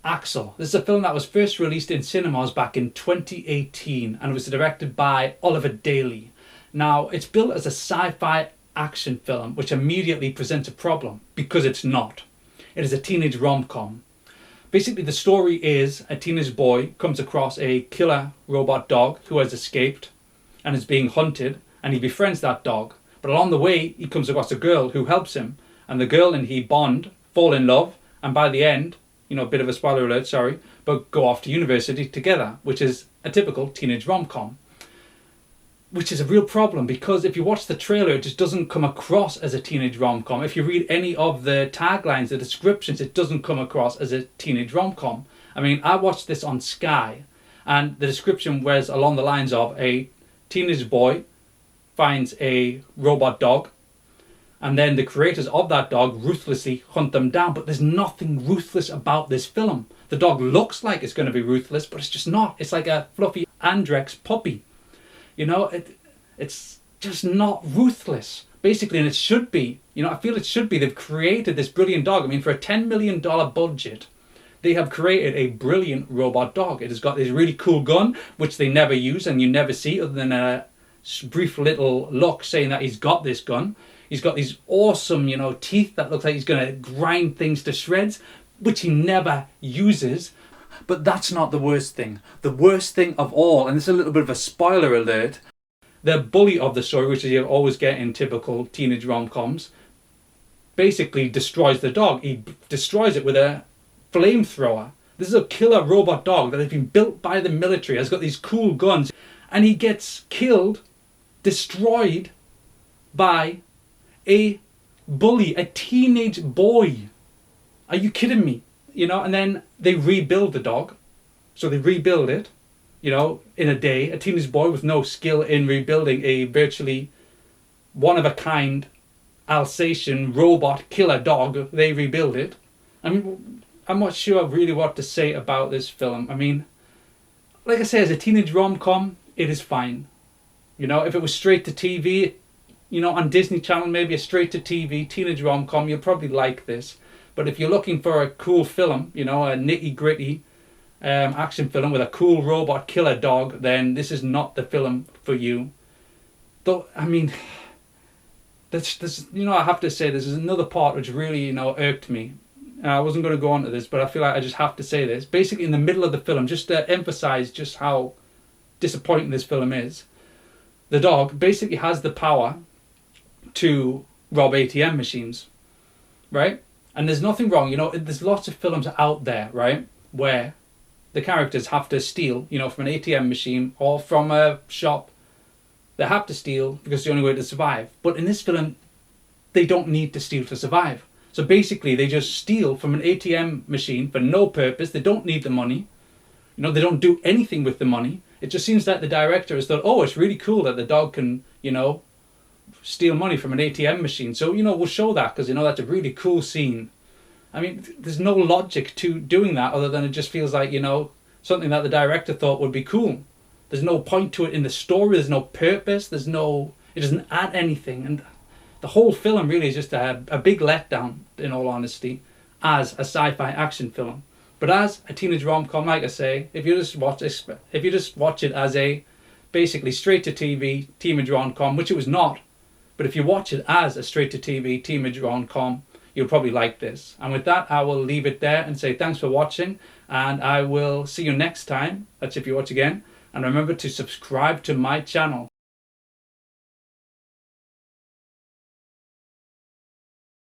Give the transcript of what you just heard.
AXL. This is a film that was first released in cinemas back in 2018 and was directed by Oliver Daly. Now, it's billed as a sci-fi action film, which immediately presents a problem because it's not. It is a teenage rom-com. Basically, the story is a teenage boy comes across a killer robot dog who has escaped and is being hunted, and he befriends that dog. But along the way, he comes across a girl who helps him, and the girl and he bond, fall in love, and by the end, a bit of a spoiler alert, sorry, but go off to university together, which is a typical teenage rom-com. Which is a real problem because if you watch the trailer, it just doesn't come across as a teenage rom-com. If you read any of the taglines, the descriptions, it doesn't come across as a teenage rom-com. I mean, I watched this on Sky, and the description was along the lines of a teenage boy finds a robot dog, and then the creators of that dog ruthlessly hunt them down. But there's nothing ruthless about this film. The dog looks like it's going to be ruthless, but it's just not. It's like a fluffy Andrex puppy. It's just not ruthless, basically, and it should be. I feel it should be. They've created this brilliant dog. I mean, for a $10 million budget, they have created a brilliant robot dog. It has got this really cool gun, which they never use and you never see other than a brief little look saying that he's got this gun. He's got these awesome, teeth that look like he's going to grind things to shreds, which he never uses. But that's not the worst thing. The worst thing of all, and this is a little bit of a spoiler alert, the bully of the story, which you always get in typical teenage rom-coms, basically destroys the dog. He destroys it with a flamethrower. This is a killer robot dog that has been built by the military, has got these cool guns, and he gets killed, destroyed by a bully, a teenage boy. Are you kidding me? And then they rebuild the dog. So they rebuild it, in a day. A teenage boy with no skill in rebuilding a virtually one-of-a-kind Alsatian robot killer dog. They rebuild it. I mean, I'm not sure really what to say about this film. I mean, like I say, as a teenage rom-com, it is fine. If it was straight to TV, on Disney Channel, maybe a straight to TV teenage rom-com, you'll probably like this. But if you're looking for a cool film, a nitty-gritty action film with a cool robot killer dog, then this is not the film for you. Though, I mean, this I have to say, this is another part which really, irked me. I wasn't going to go on to this, but I feel like I just have to say this. Basically, in the middle of the film, just to emphasize just how disappointing this film is, the dog basically has the power to rob ATM machines, right? And there's nothing wrong, there's lots of films out there, right, where the characters have to steal, from an ATM machine or from a shop. They have to steal because it's the only way to survive. But in this film, they don't need to steal to survive. So basically, they just steal from an ATM machine for no purpose. They don't need the money. They don't do anything with the money. It just seems that the director has thought, oh, it's really cool that the dog can, steal money from an ATM machine. So, we'll show that because, that's a really cool scene. I mean, there's no logic to doing that other than it just feels like, something that the director thought would be cool. There's no point to it in the story. There's no purpose. It doesn't add anything. And the whole film really is just a big letdown, in all honesty, as a sci-fi action film. But as a teenage rom-com, like I say, if you just watch it as a basically straight to TV teenage rom-com, which it was not, but if you watch it as a straight to TV teenage rom-com, you'll probably like this. And with that, I will leave it there and say thanks for watching, and I will see you next time. That's if you watch again. And remember to subscribe to my channel.